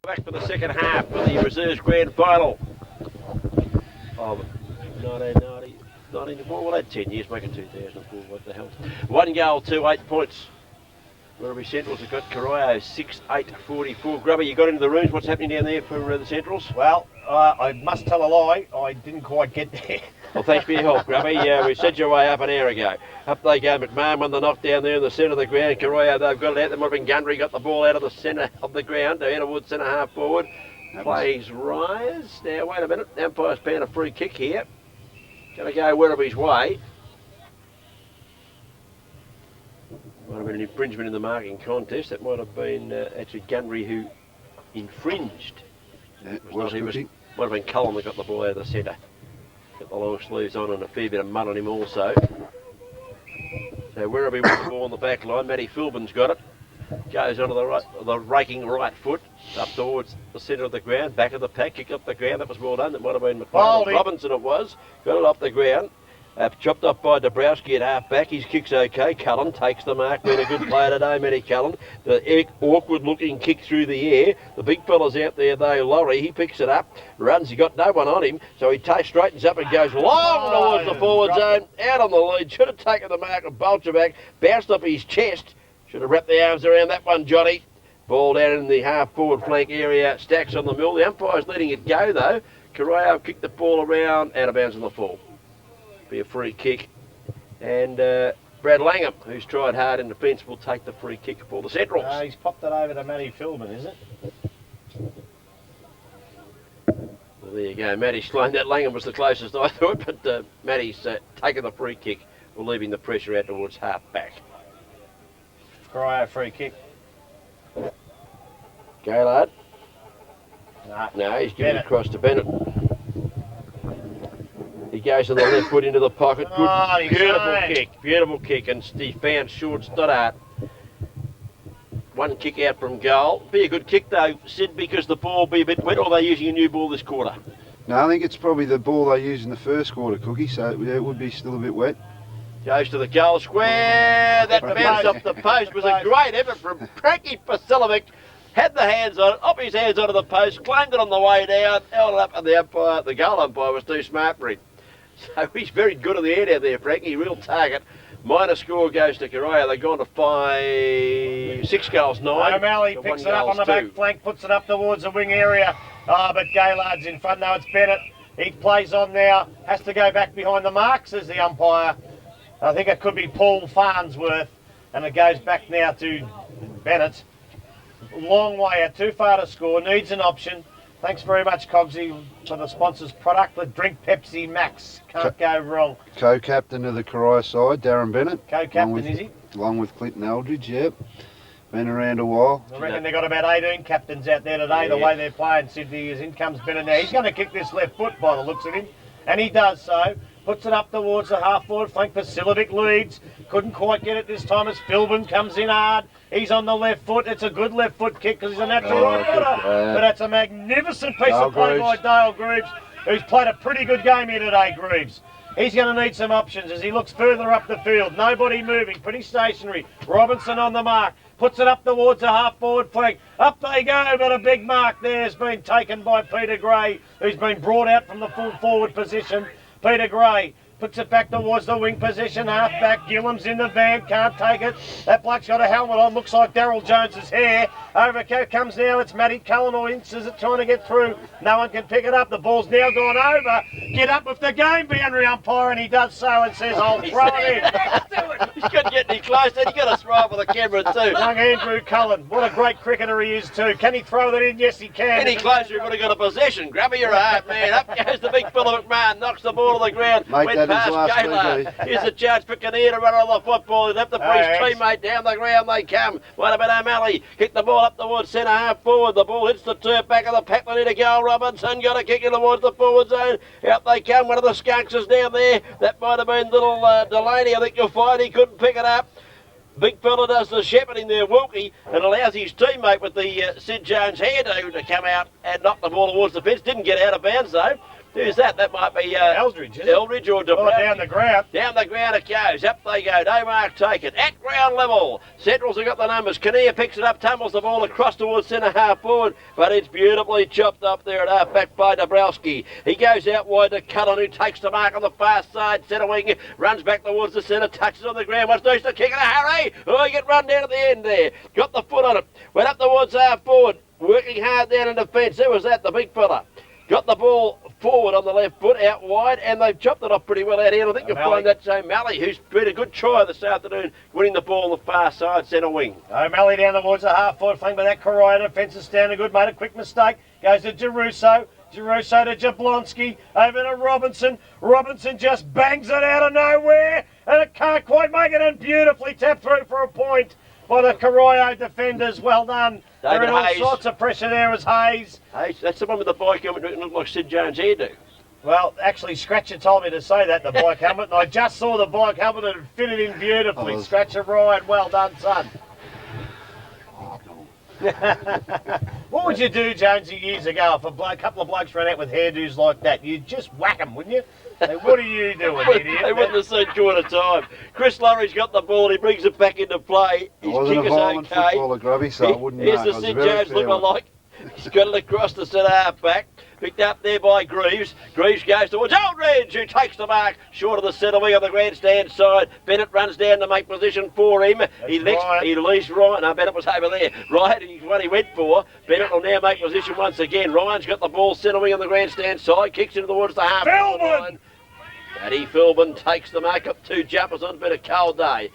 Back for the second half of the reserves grand final of 1990. Well, had 10 years, making 2004. What the hell? 1 goal, 8 points. Werribee Centrals have got Corio 6-8-44. Grubber, you got into the rooms. What's happening down there for the Centrals? Well, I must tell a lie. I didn't quite get there. Well, thanks for your help, Grubby. We sent you away up an hour ago. Up they go. McMahon won the knock down there in the centre of the ground. Corio, they've got it out. There might have been Gundry, got the ball out of the centre of the ground. They're out of wood, centre half forward. Plays rise. Now, wait a minute. The umpire's paying a free kick here. Going to go Werribee's way. Might have been an infringement in the marking contest. That might have been actually Gundry who infringed. Yeah, Might have been Cullen that got the ball out of the centre. Got the long sleeves on and a fair bit of mud on him also. So Werribee with the ball on the back line. Matty Philbin's got it. Goes onto the raking right foot up towards the centre of the ground. Back of the pack, kick up the ground. That was well done. That might have been McLeod. Robinson it was. Got it up the ground. Chopped up by Dabrowski at half back. His kick's okay. Cullen takes the mark. Been a good player today, Matty Cullen. The awkward looking kick through the air. The big fella's out there though, Laurie. He picks it up, runs. He got no one on him, so he straightens up and goes long towards the forward zone. Out on the lead. Should have taken the mark of Bolcherback. Bounced off his chest. Should have wrapped the arms around that one, Johnny. Ball down in the half forward flank area. Stacks on the mill. The umpire's letting it go though. Corio kicked the ball around, out of bounds on the full. Be a free kick, and Brad Langham, who's tried hard in defence, will take the free kick for the Centrals. He's popped it over to Matty Philbin, is it? Well, there you go, Matty's flown. That Langham was the closest I thought, but Matty's taken the free kick, leaving the pressure out towards half back. Corio free kick. Gaylard. No, he's giving it across to Bennett. He goes to the left foot into the pocket. Good, beautiful kick, and he found short Stoddart. One kick out from goal. Be a good kick though, Sid, because the ball be a bit wet, or are they using a new ball this quarter? No, I think it's probably the ball they used in the first quarter, Cookie, so yeah, it would be still a bit wet. Goes to the goal square. That bounce off the post was a great effort from Frankie Vasilovic. Had the hands on it, up his hands onto the post, claimed it on the way down, held it up, and the umpire, the goal umpire, was too smart for him. So he's very good on the air down there, Frankie. Real target. Minor score goes to Corio. They've gone to 6 goals, 9. O'Malley picks it up on the back flank, puts it up towards the wing area. But Gaylard's in front. No, it's Bennett. He plays on now. Has to go back behind the mark, says the umpire. I think it could be Paul Farnsworth. And it goes back now to Bennett. Long way out, too far to score. Needs an option. Thanks very much, Cogsy, for the sponsor's product. Let's drink Pepsi Max. Can't go wrong. Co-captain of the Corio side, Darren Bennett. Co-captain, is he? Along with Clinton Eldridge, yep. Been around a while. I reckon they've got about 18 captains out there today, the way they're playing. Sydney, in comes Bennett now. He's going to kick this left foot by the looks of him. And he does so. Puts it up towards the half-forward flank. Vasilovic leads. Couldn't quite get it this time as Philbin comes in hard. He's on the left foot. It's a good left foot kick because he's a natural right footer. But that's a magnificent piece of play by Dale Greaves, who's played a pretty good game here today, Greaves. He's going to need some options as he looks further up the field. Nobody moving, pretty stationary. Robinson on the mark. Puts it up towards the half-forward flank. Up they go, but a big mark there has been taken by Peter Gray, who's been brought out from the full forward position. Peter Gray puts it back towards the wing position, half-back. Gillam's in the van, can't take it. That bloke's got a helmet on, looks like Daryl Jones's hair. Over comes now, it's Matty Cullen or Ince, is it trying to get through? No one can pick it up, the ball's now gone over. Get up with the game, boundary umpire, and he does so and says, I'll throw it in. He's got to get any closer, he's got to throw it with the camera too. Young Andrew Cullen, what a great cricketer he is too. Can he throw that in? Yes, he can. Any closer, he would have got a possession. Grabber, you're a hard man. Up goes the big fella McMahon, knocks the ball to the ground. Mate, that is last Gaylard. Here's a charge for Kinnear to run on the football. He'll have to put his teammate down the ground. They come. What about O'Malley? Kick the ball up towards centre half forward. The ball hits the turf back of the pack. They need a goal. Robinson got a kick in towards the forward zone. Out they come. One of the skunks is down there. That might have been little Delaney. I think you'll find he couldn't pick it up. Big fella does the shepherding there, Wilkie, and allows his teammate with the Sid Jones hairdo to come out and knock the ball towards the fence. Didn't get out of bounds though. Who's that? That might be Eldridge, isn't it? Eldridge or Oh, down the ground. Down the ground it goes. Up they go. No mark taken. At ground level. Centrals have got the numbers. Kinnear picks it up, tumbles the ball across towards centre half forward, but it's beautifully chopped up there at half back by Dabrowski. He goes out wide to Cullen, who takes the mark on the far side. Centre wing runs back towards the centre, touches on the ground. What's next to kick and a hurry? Oh, he get run down at the end there. Got the foot on it. Went up towards half forward. Working hard down in defence. Who was that? The big fella. Got the ball forward on the left foot, out wide, and they've chopped it off pretty well out here. I think you'll find that's O'Malley, who's been a good try this afternoon, winning the ball on the far side centre wing. O'Malley down towards the half-forward flank, but that Corio defence is standing good. Made a quick mistake. Goes to Geruso. Geruso to Jablonski. Over to Robinson. Robinson just bangs it out of nowhere, and it can't quite make it, and beautifully tapped through for a point by the Corio defenders. Well done. They're in all sorts of pressure there as Hayes. Hayes, that's the one with the bike helmet that looked like Sid Jones' hairdo. Well, actually, Scratcher told me to say that, the bike helmet, and I just saw the bike helmet and it fitted in beautifully. Scratcher Ryan, well done, son. What would you do, Jonesy, years ago if a couple of blokes ran out with hairdos like that? You'd just whack them, wouldn't you? Hey, what are you doing, idiot? They wouldn't have seen two at a time. Chris Lurry's got the ball, he brings it back into play. His kick is okay. Footballer, Grubby, so I wouldn't Here's the Sid Jones looking like. He's got it across the centre half back. Picked up there by Greaves. Greaves goes towards Eldridge, who takes the mark short of the centre wing on the grandstand side. Bennett runs down to make position for him. He leaves Ryan. No, Bennett was over there. Ryan is what he went for. Bennett will now make position once again. Ryan's got the ball centre wing on the grandstand side. Kicks it towards the half line. Paddy Philbin takes the mark up, two jumpers on. It's been a cold day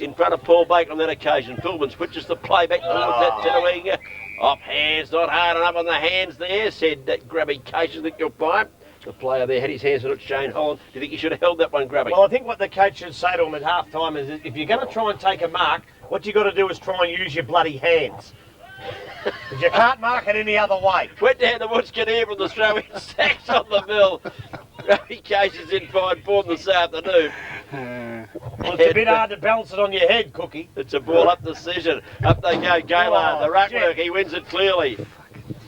in front of Paul Baker on that occasion. Philbin switches the play back towards that centre wing. Off hands, not hard enough on the hands there, said that Grubby Case. I think you'll find. The player there had his hands on it, Shane Holland. Do you think he should have held that one, Grubby? Well, I think what the coach should say to him at half time is if you're going to try and take a mark, what you got to do is try and use your bloody hands. Because you can't mark it any other way. Went down the woods, can hear from the throwing sacks on the mill. Grubby Case is in fine form this afternoon. Well, it's a bit hard to balance it on your head, Cookie. It's a ball up decision. Up they go, Gaylard, the ruck work, he wins it clearly.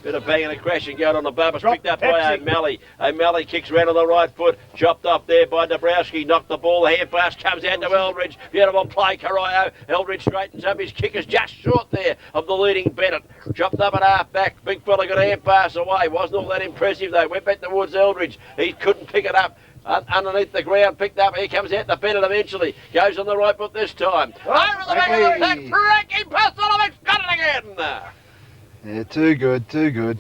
Bit of bang and a crash and going on the bumper, picked up by O'Malley. O'Malley kicks round on the right foot, chopped off there by Dabrowski, knocked the ball, the hand pass comes out to Eldridge. Beautiful play, Corio. Eldridge straightens up, his kick is just short there of the leading Bennett. Chopped up at half back, big fella got a hand pass away, wasn't all that impressive though, went back towards Eldridge. He couldn't pick it up. Underneath the ground, picked up, here comes out the Bennett eventually, goes on the right foot this time. Over the back of the attack, Frankie Pastolovic's got it again! Yeah, too good, too good.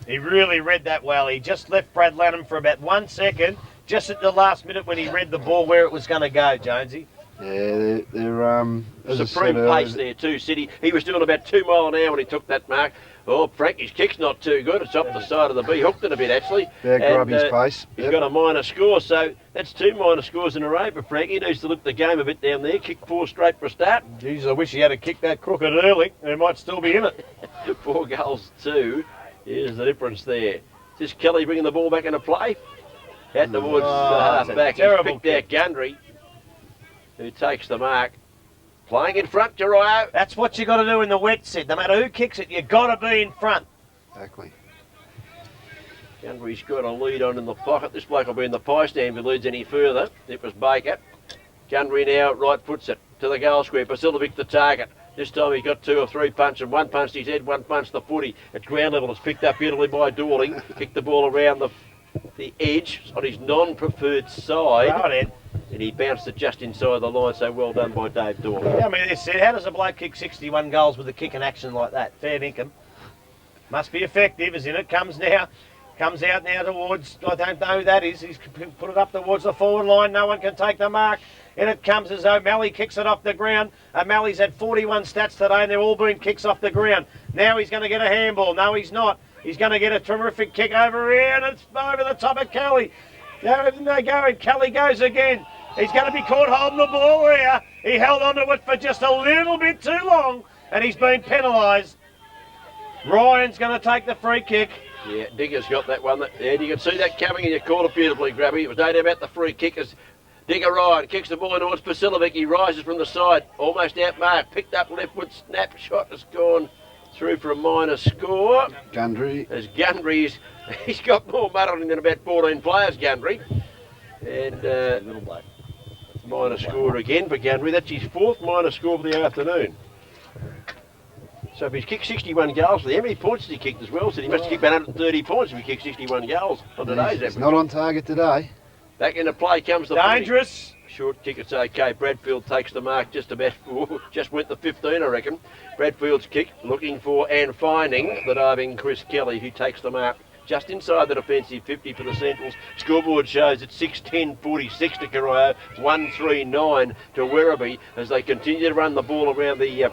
He really read that well. He just left Brad Lanham for about 1 second, just at the last minute when he read the ball where it was going to go, Jonesy. Yeah, they're supreme pace there too, City. He was doing about 2 mile an hour when he took that mark. Oh, Frankie's kick's not too good. It's off the side of the B. Hooked it a bit, actually. Yeah, Grubby's pace. He's got a minor score, so that's 2 minor scores in a row for Frankie. He needs to look the game a bit down there. Kick 4 straight for a start. Jeez, I wish he had to kick that crooked early. He might still be in it. 4 goals, 2. Here's the difference there. Is this Kelly bringing the ball back into play? Out towards the half-back. He's picked out Gundry, who takes the mark. Playing in front, Corio. That's what you got to do in the wet, Sid. No matter who kicks it, you got to be in front. Exactly. Gundry's got a lead on in the pocket. This bloke will be in the pie stand if he leads any further. It was Baker. Gundry now right foots it to the goal square. Basilovic the target. This time he's got 2 or 3 punches. 1 punched his head, 1 punched the footy. At ground level, it's picked up beautifully by Dorling. Kicked the ball around the edge on his non-preferred side. Right, and he bounced it just inside the line, so well done by Dave Dorling. Yeah, I mean, this said, how does a bloke kick 61 goals with a kick in action like that? Fair dinkum. Must be effective, isn't it? Comes out now towards, I don't know who that is. He's put it up towards the forward line. No one can take the mark. And it comes as O'Malley kicks it off the ground. O'Malley's had 41 stats today and they're all been kicks off the ground. Now he's going to get a handball. No, he's not. He's going to get a terrific kick over here and it's over the top of Kelly. There they go and Kelly goes again. He's going to be caught holding the ball here. He held onto it for just a little bit too long and he's been penalised. Ryan's going to take the free kick. Yeah, Digger's got that one. And you can see that coming and you called it beautifully, Grubby. It was no doubt about the free kick as Digger Ryan kicks the ball towards Basilovic. He rises from the side, almost out marked, picked up left foot, snap, shot has gone through for a minor score. Gundry. As Gundry's, he's got more mud on him than about 14 players, Gundry. And Little bloke. minor score again for Gundry. That's his 4th minor score of the afternoon. So if he's kicked 61 goals, how many points has he kicked as well? So he must have kicked about 130 points if he kicked 61 goals on today's He's average. not on target today. Back into play comes the Dangerous. Short kick, it's okay. Bradfield takes the mark just about, just went the 15, I reckon. Bradfield's kick, looking for and finding the diving Chris Kelly, who takes the mark just inside the defensive 50 for the Centrals. Scoreboard shows it's 6-10-46 to Corio, 1-3-9 to Werribee as they continue to run the ball around the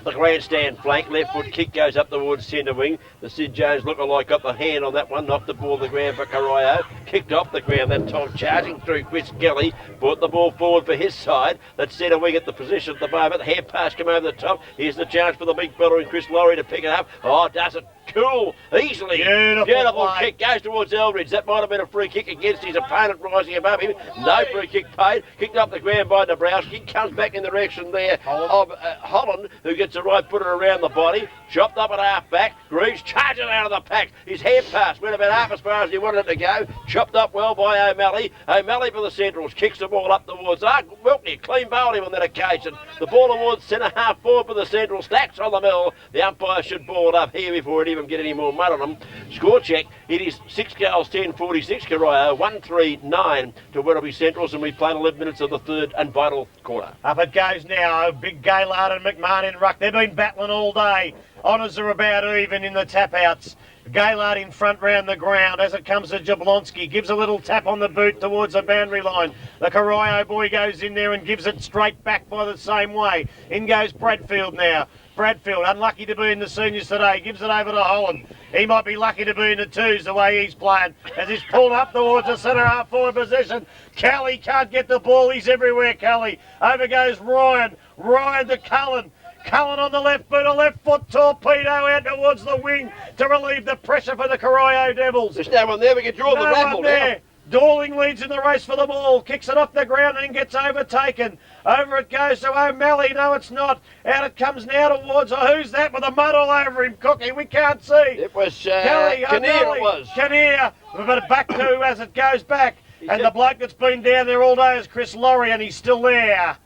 grandstand flank. Left foot kick goes up towards centre wing. The Sid Jones lookalike got the hand on that one, knocked the ball to the ground for Corio. Kicked off the ground that time, charging through Chris Kelly. Brought the ball forward for his side. That centre wing at the position at the moment. Hand pass come over the top. Here's the chance for the big fella in Chris Laurie to pick it up. Oh, does it cool, easily. Beautiful kick goes towards Eldridge. That might have been a free kick against his opponent rising above him. No free kick paid. Kicked up the ground by Dabrowski. Comes back in the direction there of Holland, who gets a right footer around the body. Chopped up at half back. Greaves charging out of the pack. His hand pass went about half as far as he wanted it to go. Chopped up well by O'Malley. O'Malley for the Centrals. Kicks the ball up towards Wilkie. Clean bowled him on that occasion. The ball towards centre half forward for the Centrals. Stacks on the mill. The umpire should ball it up here before it even get any more mud on them. Score check. It is 6 goals, 10-46 Corio, 1-3-9 to Werribee Centrals, and we played 11 minutes of the 3rd and vital quarter. Up it goes now. Big Gaylard and McMahon in ruck. They've been battling all day. Honours are about even in the tap-outs. Gaylard in front round the ground as it comes to Jablonski. Gives a little tap on the boot towards the boundary line. The Corio boy goes in there and gives it straight back by the same way. In goes Bradfield now. Bradfield, unlucky to be in the seniors today, gives it over to Holland. He might be lucky to be in the 2s the way he's playing, as he's pulled up towards the centre half forward position. Kelly can't get the ball, he's everywhere, Kelly. Over goes Ryan. Ryan to Cullen. Cullen on the left boot, a left foot torpedo out towards the wing to relieve the pressure for the Corio Devils. There's no one there, we can draw the raffle now. Dorling leads in the race for the ball, kicks it off the ground and gets overtaken. Over it goes to O'Malley. No, it's not. Out it comes now towards, who's that with the mud all over him, Cookie? We can't see. It was Kinnear, it was. Kinnear, but back to as it goes back. And the bloke that's been down there all day is Chris Laurie, and he's still there.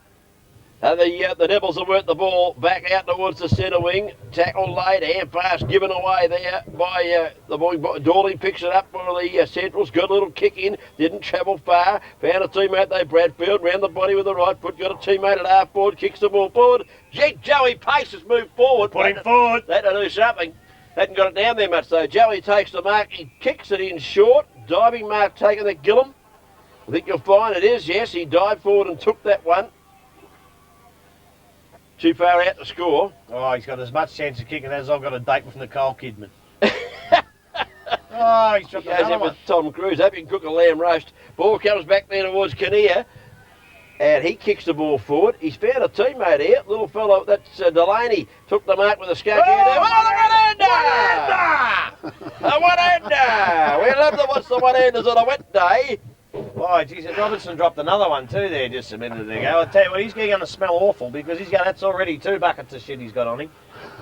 The Devils have worked the ball back out towards the centre wing. Tackle laid, hand pass given away there by the boy. Dawley picks it up for the Centrals. Got a little kick in, didn't travel far. Found a teammate there, Bradfield, round the body with the right foot. Got a teammate at half forward, kicks the ball forward. Joey Pace has moved forward. Put him forward. That'll do something. Hadn't got it down there much though. Joey takes the mark, he kicks it in short. Diving mark taken at Gillum. I think you'll find it is, yes, he dived forward and took that one. Too far out to score. Oh, he's got as much chance of kicking as I've got a date with Nicole Kidman. Oh, he's dropped another one. With Tom Cruise. Hope you can cook a lamb roast. Ball comes back there towards Kinnear. And he kicks the ball forward. He's found a teammate here. Little fellow, that's Delaney. Took the mark with a skate. The one-hander! We love to watch the one-handers on a wet day. Oh, geez, Robertson dropped another one too there just a minute ago. I'll tell you what, he's going to smell awful because that's already 2 buckets of shit he's got on him.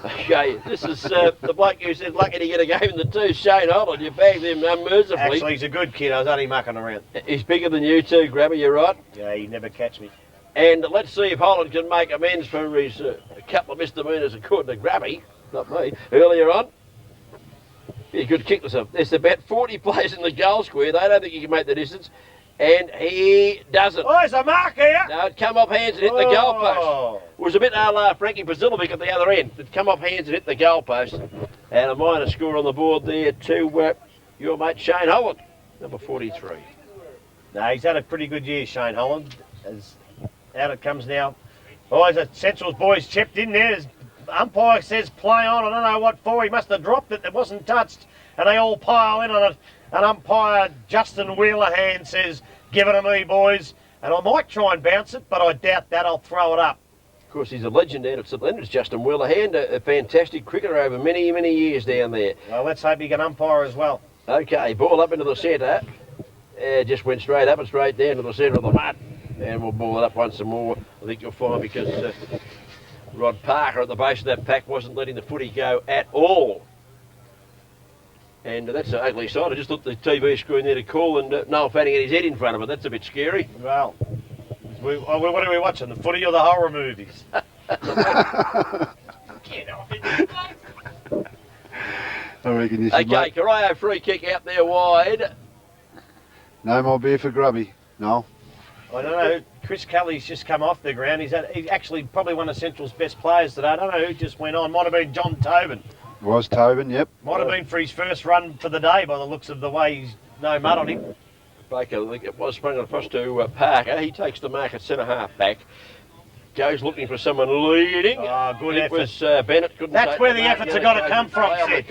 Okay, this is the bloke who said lucky to get a game in the 2, Shane Holland. You bagged him unmercifully. Actually, he's a good kid. I was only mucking around. He's bigger than you too, Grabber, you're right. Yeah, he'd never catch me. And let's see if Holland can make amends for his couple of misdemeanors according to Grabby, not me, earlier on. He could kick this up. There's about 40 players in the goal square. They don't think he can make the distance. And he doesn't. Oh, there's a mark here. No, it come off hands and hit the goalpost. It was a bit a la Frankie Pazilovic at the other end. It come off hands and hit the goalpost. And a minor score on the board there to your mate Shane Holland, number 43. No, he's had a pretty good year, Shane Holland. As out it comes now. Oh, there's a Central's boys chipped in there. His umpire says play on. I don't know what for. He must have dropped it. It wasn't touched. And they all pile in on it. And umpire Justin Wheelerhand says, give it to me, boys. And I might try and bounce it, but I doubt that. I'll throw it up. Of course, he's a legend out at St Leonard's, Justin Wheelerhand, a fantastic cricketer over many, many years down there. Well, let's hope he can umpire as well. Okay, ball up into the centre. Just went straight up and straight down to the centre of the mud. And we'll ball it up once more. I think you'll find because Rod Parker at the base of that pack wasn't letting the footy go at all. And that's an ugly sight. I just looked at the TV screen there to call, and Noel Fanning had his head in front of it. That's a bit scary. Well, what are we watching? The footy or the horror movies? Get off it. I reckon you should. Okay, Corio free kick out there wide. No more beer for Grubby. No. I don't know. Chris Kelly's just come off the ground. He's actually probably one of Central's best players today. I don't know who just went on. Might have been John Tobin. Was Tobin, yep. Might have been for his first run for the day by the looks of the way he's no mud on him. Baker, I think it was sprung across to Parker. He takes the mark at centre half back. Goes looking for someone leading. Oh, good effort. It was Bennett. Couldn't That's take where the mark. efforts have got to come from, Sid.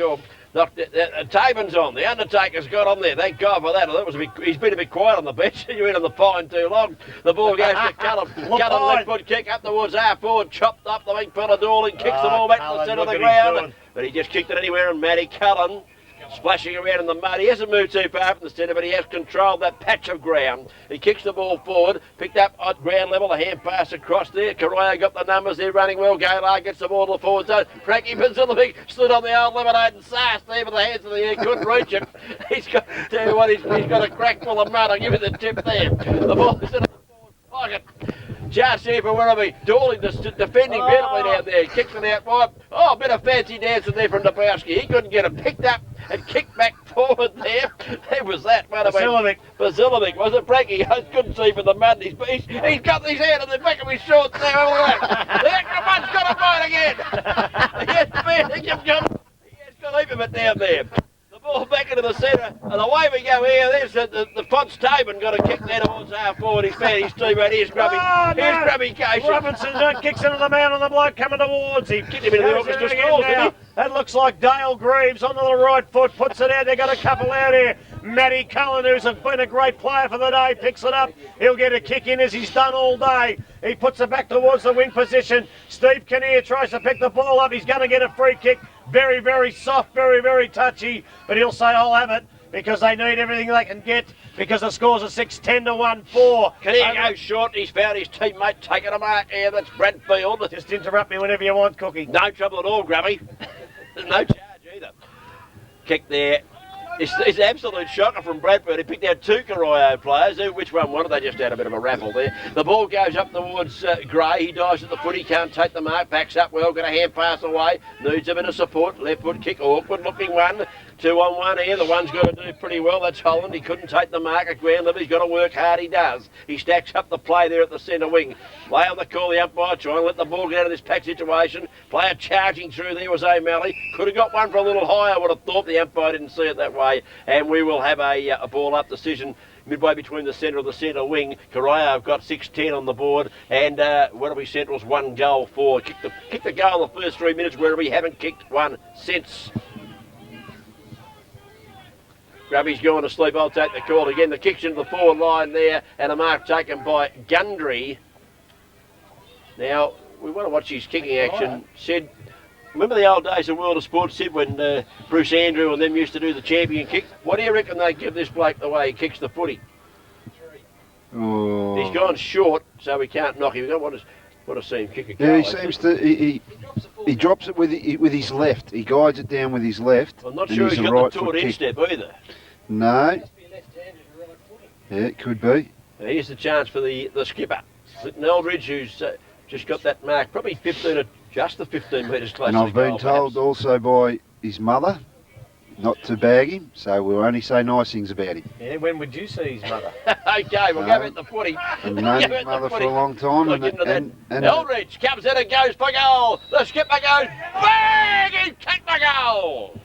Tabin's on. The Undertaker's got on there. Thank God for that. That was he's been a bit quiet on the bench. You went on the pine too long. The ball goes to Cullen. Cullen left foot kick up towards half forward. Chopped up the wing fella Dorling. Kicks the ball back to the centre of the ground. But he just kicked it anywhere, and Matty Cullen splashing around in the mud. He hasn't moved too far from the centre, but he has controlled that patch of ground. He kicks the ball forward, picked up at ground level, a hand pass across there. Corio got the numbers there, running well. Gaylard gets the ball to the forward zone. Frankie Bazilovic stood on the old lemonade and sassed there with the hands in the air, couldn't reach it. He's got, tell you what, he's got a crack full of mud. I'll give you the tip there. The ball is in the forward pocket. Charge here for Werribee. Dorling defending beautifully down there. Kicks it out wide. Oh, a bit of fancy dancing there from Dabowski. He couldn't get it. Picked up and kicked back forward there. There was that. Bazilovic, was it, Frankie? I couldn't see for the mud. He's got his hand on the back of his shorts there. The extra one's got a bite again. He has got a heap of it down there. Ball back into the centre, and away we go here. There's the Fonts Tabin got a kick there towards half forward. He's found his team right. Here's Grubby. Here's Grubby Cation. Robinson kicks into the man on the bloke coming towards him. Kicked him into the orchestra stalls, didn't he? That looks like Dale Greaves onto the right foot, puts it out. They got a couple out here. Matty Cullen, who's been a great player for the day, picks it up. He'll get a kick in as he's done all day. He puts it back towards the wing position. Steve Kinnear tries to pick the ball up. He's going to get a free kick. Very, very soft, very, very touchy. But he'll say, I'll have it, because they need everything they can get, because the scores are 6-10 to 1-4. Kinnear goes short. He's found his teammate taking a mark here. That's Bradfield. Just interrupt me whenever you want, Cookie. No trouble at all, Grubby. No charge either. Kick there. It's an absolute shocker from Bradford. He picked out two Corio players. Which one wanted? They just had a bit of a raffle there. The ball goes up towards Gray. He dives at the foot. He can't take the mark. Backs up well. Got a hand pass away. Needs a bit of support. Left foot kick. Awkward looking one. 2-on-1 here. The one's got to do pretty well. That's Holland. He couldn't take the mark at ground level. He's got to work hard. He does. He stacks up the play there at the centre wing. Play on the call. The umpire trying to let the ball get out of this pack situation. Player charging through there was O'Malley. Could have got one for a little higher. I would have thought. The umpire didn't see it that way. And we will have a ball up decision midway between the centre of the centre wing. Corio have got 6-10 on the board, and Werribee Central's 1 goal for. Kicked the goal in the first 3 minutes. Werribee haven't kicked one since. Grubby's going to sleep. I'll take the call again. The kick's into the forward line there, and a mark taken by Gundry. Now, we want to watch his kicking action. Sid, remember the old days of World of Sport, Sid, when Bruce Andrew and them used to do the champion kick? What do you reckon they give this bloke the way he kicks the footy? Oh. He's gone short, so we can't knock him. We don't want to see him kick a goal. Yeah, he seems to. He drops it with his left. He guides it down with his left. I'm not sure he's got right the taught instep either. No. Yeah, it could be. Now here's the chance for the skipper, Eldridge, who's just got that mark, probably 15, just the 15 metres close. And I've been told also by his mother not to bag him, so we'll only say nice things about him. Yeah, when would you see his mother? Okay, we'll go at the footy. I've known his mother for a long time. And Eldridge comes in and goes for goal. The skipper goes, bang! He kicked the goal.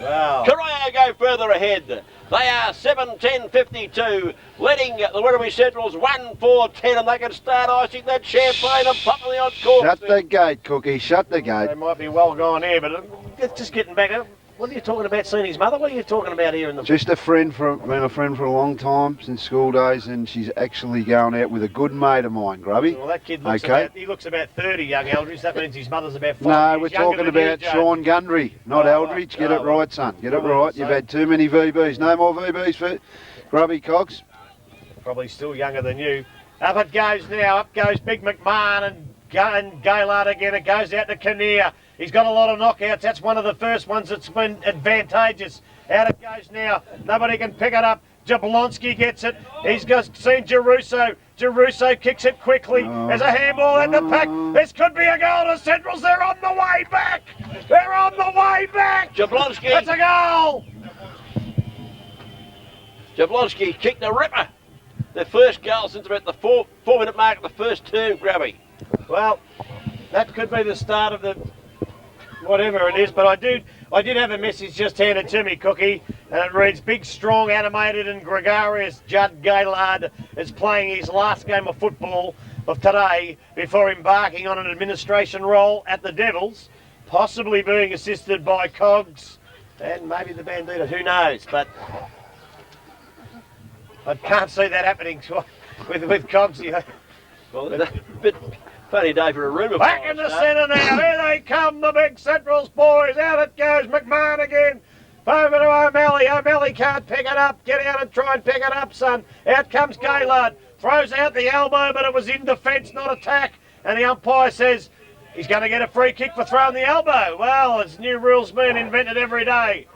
Wow. Corio go further ahead. They are 7-10-52, leading the Werribee Centrals 1-4-10, and they can start icing that champagne and popping the odd cork. Shut the gate, Cookie, shut the gate. They might be well gone here, but just getting back up. What are you talking about, seeing his mother? What are you talking about here in the... Just been a friend for a long time, since school days, and she's actually going out with a good mate of mine, Grubby. Well, that kid looks about 30, young Eldridge. That means his mother's about 5 No, years we're talking about Sean Gundry, not Eldridge. Get it right, son. Get it right. You've had too many VBs. No more VBs for Grubby Cox. Probably still younger than you. Up it goes now. Up goes Big McMahon and Gaylard again. It goes out to Kinnear. He's got a lot of knockouts. That's one of the first ones that's been advantageous. Out it goes now. Nobody can pick it up. Jablonski gets it. He's just seen Geruso. Geruso kicks it quickly. There's a handball at the pack. This could be a goal to Centrals. They're on the way back. They're on the way back. Jablonski. That's a goal. Jablonski kicked the ripper. The first goal since about the four-minute mark of the first term, Grabby. Well, that could be the start of the whatever it is, but I did have a message just handed to me, Cookie, and it reads, big, strong, animated and gregarious Judd Gaylard is playing his last game of football of today before embarking on an administration role at the Devils, possibly being assisted by Cogs and maybe the Bandita, who knows, but I can't see that happening with Cogs. Well, a bit funny day for a rumour. Back in the centre now. Here they come, the big Centrals boys. Out it goes. McMahon again. Over to O'Malley. O'Malley can't pick it up. Get out and try and pick it up, son. Out comes Gaylard. Throws out the elbow, but it was in defence, not attack. And the umpire says he's going to get a free kick for throwing the elbow. Well, it's new rules being invented every day.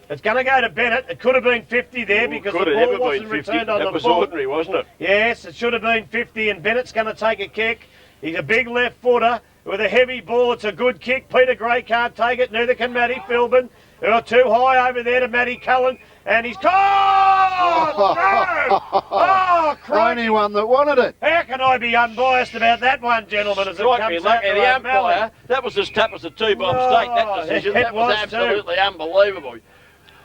It's going to go to Bennett. It could have been 50 there because the ball wasn't returned on the ball. That was ordinary, wasn't it? Yes, it should have been 50, and Bennett's going to take a kick. He's a big left footer with a heavy ball. It's a good kick. Peter Gray can't take it. Neither can Matty Philbin. They're too high over there to Matty Cullen. And he's caught! No! Oh, crikey. Only one that wanted it. How can I be unbiased about that one, gentlemen, as it comes out to the O'Malley? umpire, that was as tough as a two-bomb state, that decision. That was absolutely unbelievable.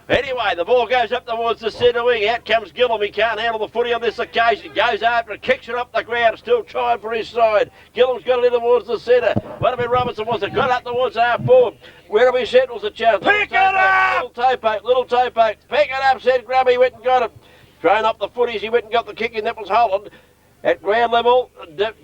Anyway, the ball goes up towards the centre wing. Out comes Gillum. He can't handle the footy on this occasion. Goes after it, kicks it up the ground. Still trying for his side. Gillum's got it in towards the centre. Werribee Robertson wants it. Got up towards half forward. Werribee Central's a chance. Pick it up! Little toe poke. Pick it up, said Grubby. Went and got it. Thrown up the footies. He went and got the kick in. That was Holland. At ground level,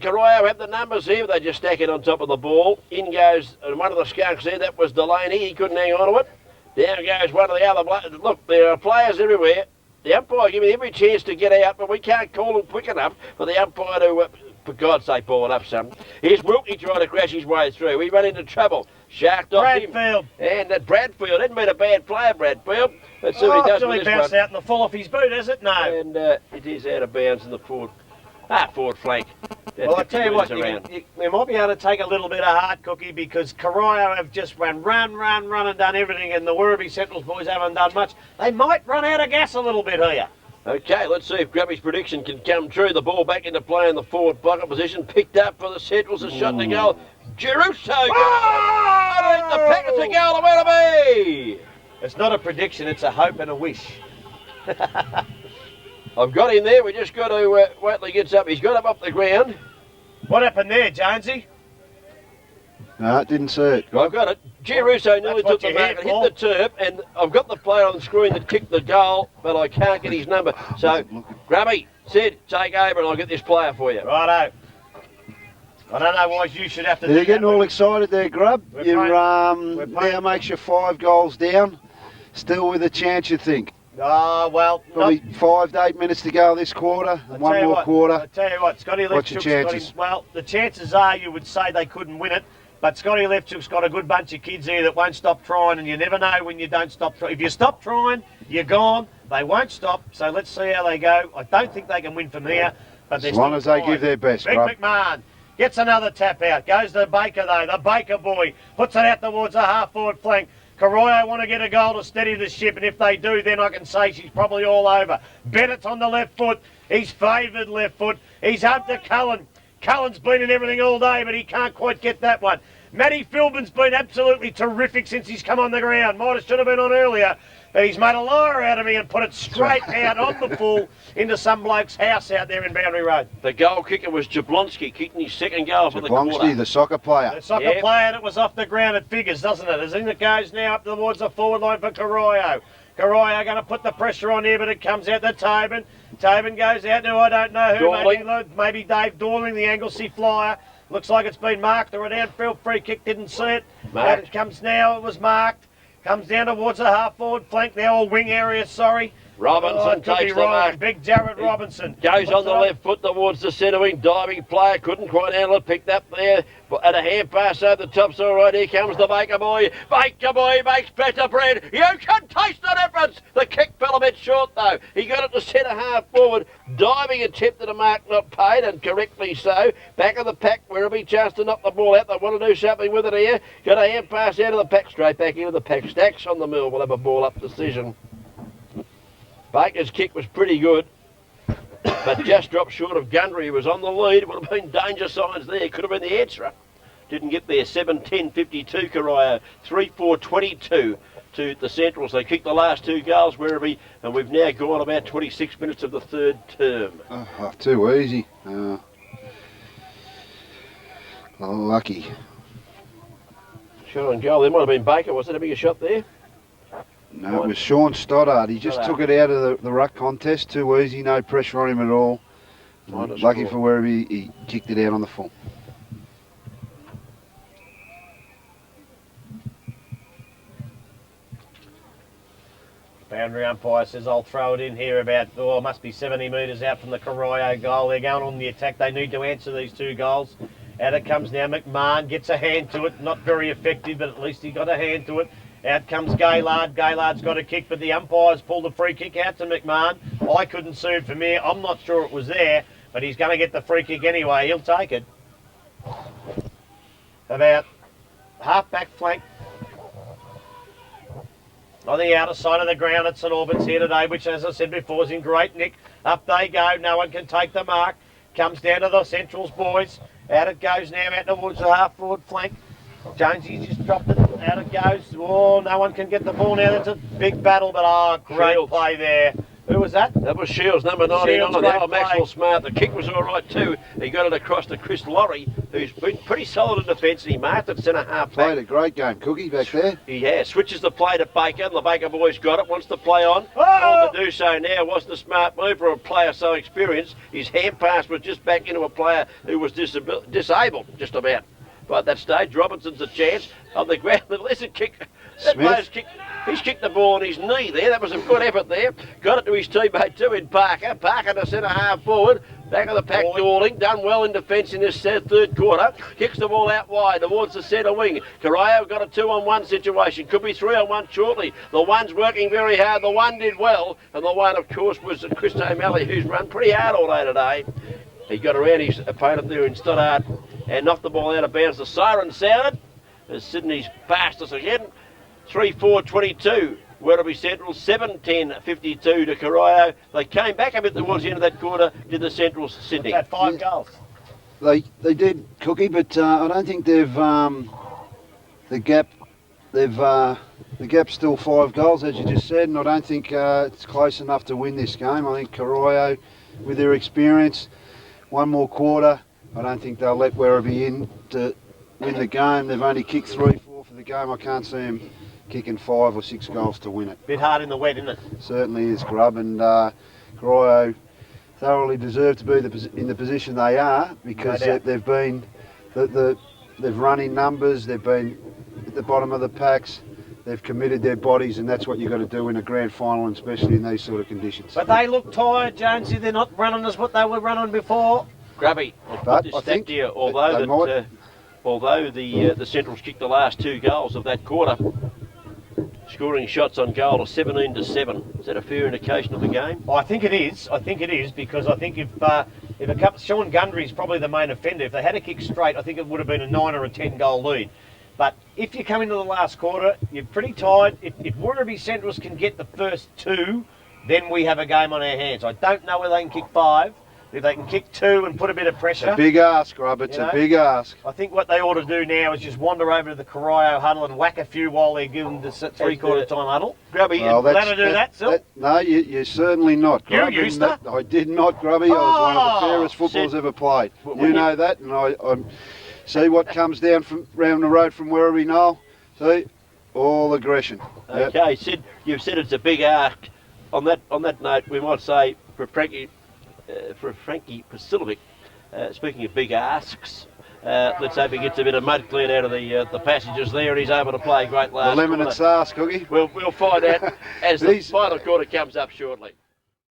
Corio have the numbers here. They just stack it on top of the ball. In goes one of the skunks there. That was Delaney. He couldn't hang on to it. Down goes one of the other. Look, there are players everywhere. The umpire giving every chance to get out, but we can't call him quick enough for the umpire to, for God's sake, ball it up some. Here's Wilkie trying to crash his way through. We run into trouble. Sharked off him. Bradfield. And Bradfield hadn't been a bad player, Bradfield. Let's see what he does with this bounced one. out in the fall off his boot, is it? No. And it is out of bounds in the forward flank. Well, I tell you what, you might be able to take a little bit of heart, Cookie, because Corio have just run and done everything, and the Werribee Centrals boys haven't done much. They might run out of gas a little bit here. Okay, let's see if Grubby's prediction can come true. The ball back into play in the forward pocket position. Picked up for the Centrals. A shot to goal. Geruso! Oh! The packet's a goal to Werribee! It's not a prediction, it's a hope and a wish. I've got him there. We just got to wait till he gets up. He's got him up the ground. What happened there, Jonesy? No, didn't see it. I've got it. Geruso nearly took the mark and hit the turf, and I've got the player on the screen that kicked the goal, but I can't get his number. So, Grubby, Sid, take over and I'll get this player for you. Righto. I don't know why you should have to You're getting all excited there, Grub. You now makes you 5 goals down. Still with a chance, you think? Oh, well. Probably 5 to 8 minutes to go this quarter. One more quarter. I tell you what, Scotty Lefchuk's What's your chances? Well, the chances are you would say they couldn't win it, but Scotty Lefchuk's got a good bunch of kids here that won't stop trying, and you never know when you don't stop trying. If you stop trying, you're gone. They won't stop, so let's see how they go. I don't think they can win from here, but as long as they give their best, Big Grub. McMahon gets another tap out. Goes to Baker, though. The Baker boy puts it out towards the half-forward flank. Corio want to get a goal to steady the ship, and if they do, then I can say she's probably all over. Bennett's on the left foot. He's favoured left foot. He's up to Cullen. Cullen's been in everything all day, but he can't quite get that one. Matty Philbin's been absolutely terrific since he's come on the ground. Should have been on earlier, but he's made a liar out of me and put it straight out on the full into some bloke's house out there in Boundary Road. The goal kicker was Jablonski, kicking his second goal for the quarter. Jablonski, the soccer player. The soccer player, and it was off the ground. It figures, doesn't it? As in it goes now up towards the forward line for Corio. Corio going to put the pressure on here, but it comes out to Tobin. Tobin goes out to I don't know who. Maybe Dave Dorling, the Anglesey flyer. Looks like it's been marked or an outfield free kick. Didn't see it. Out it comes now. It was marked. Comes down towards the half-forward flank. Now all wing area, sorry. Robinson could be takes the wrong. mark. Big Jared Robinson. Goes Puts on the it up. left foot towards the centre wing. Diving player, couldn't quite handle it. Picked up there at a hand pass over the top. So right, here comes the Baker boy. Baker boy makes better bread. You can taste the difference. The kick fell a bit short though. He got it to centre half forward. Diving attempt at a mark not paid, and correctly so. Back of the pack, Werribee chance to knock the ball out. They want to do something with it here. Got a hand pass out of the pack, straight back into the pack. Stacks on the mill. We'll have a ball up decision. Baker's kick was pretty good, but just dropped short of Gundry, who was on the lead. Would have been danger signs there. Could have been the answer. Didn't get there. 7-10-52 Corio. 3-4-22 to the Centrals. They kicked the last two goals, Werribee, and we've now gone about 26 minutes of the third term. Oh, too easy. Lucky. Shot on goal. There might have been Baker. Was it a bigger shot there? No, it was Sean Stoddart. He just took it out of the ruck contest. Too easy, no pressure on him at all. Lucky for Werribee, he kicked it out on the full. Boundary umpire says I'll throw it in here about, it must be 70 metres out from the Corio goal. They're going on the attack. They need to answer these two goals. Out it comes now. McMahon gets a hand to it. Not very effective, but at least he got a hand to it. Out comes Gaylard. Gaylard's got a kick, but the umpires pulled the free kick out to McMahon. I couldn't see it from here. I'm not sure it was there, but he's going to get the free kick anyway. He'll take it. About half-back flank. On the outer side of the ground at St Albans here today, which, as I said before, is in great nick. Up they go. No one can take the mark. Comes down to the Centrals boys. Out it goes now, out towards the half-forward flank. Jonesy's just dropped it. Out it goes. Oh, no one can get the ball now. That's a big battle, but great Shields. play there. Who was that? That was Shields, number 99. Shields, The great other Maxwell play. Smart. The kick was all right too. He got it across to Chris Laurie, who's been pretty solid in defence, and he marked it centre half Played back. a great game, Cookie, back there. He has. Switches the play to Baker, and the Baker boys got it. Wants to play on. Oh! Told to do so now. Wasn't a smart move for a player so experienced. His hand pass was just back into a player who was disabled, just about. But at that stage, Robinson's a chance on the ground. There's a kick. That Smith. player's kicked. He's kicked the ball on his knee there. That was a good effort there. Got it to his teammate too in Parker. Parker to centre half forward. Back of the pack, Dawling. Done well in defence in this third quarter. Kicks the ball out wide towards the centre wing. Corio got a 2-on-1 situation. Could be 3-on-1 shortly. The one's working very hard. The one did well. And the one, of course, was Chris O'Malley, who's run pretty hard all day today. He got around his opponent there in Stoddart and knocked the ball out of bounds. The siren sounded as Sydney's passed us again. 3-4-22. Werribee Central, 7-10-52 to Corio. They came back a bit towards the end of that quarter, did the Centrals, Sydney. About 5 goals. They did, Cookie, but I don't think they've the gap's still 5 goals, as you just said, and I don't think it's close enough to win this game. I think Corio, with their experience, one more quarter, I don't think they'll let Werribee in to win the game. They've only kicked 3-4 for the game. I can't see them kicking 5 or 6 goals to win it. Bit hard in the wet, isn't it? Certainly is, Grub, and Corio thoroughly deserve to be in the position they are, because they've been they've run in numbers, they've been at the bottom of the packs, they've committed their bodies, and that's what you've got to do in a grand final, and especially in these sort of conditions. But they look tired, Jonesy. They're not running as what they were running before. Grubby, I'll put But this I stat think to you, although the Centrals kicked the last 2 goals of that quarter, scoring shots on goal of 17-7. Is that a fair indication of the game? I think it is. I think it is, because I think if Sean Gundry's probably the main offender. If they had a kick straight, I think it would have been a 9 or a 10 goal lead. But if you come into the last quarter, you're pretty tired. If Werribee Centrals can get the first 2, then we have a game on our hands. I don't know whether they can kick 5. If they can kick 2 and put a bit of pressure. It's a big ask, Rob. It's a big ask. I think what they ought to do now is just wander over to the Corio huddle and whack a few while they're giving the 3/4 time huddle. Grubby, Well, Allowed to do that, Sil? No, you're certainly not. You Grubby. used to? I did not, Grubby. I was one of the fairest Sid, footballers ever played. when You know that, and I see what comes down from round the road from Werribee, Noel. See, all aggression. Yep. Okay, Sid, you've said it's a big ask. On that note, we might say for Frankie Pasilic, speaking of big asks, Let's hope he gets a bit of mud cleared out of the passages there, and he's able to play great last The lemon and quarter. sauce, Cookie. We'll find out as the These- final quarter comes up shortly.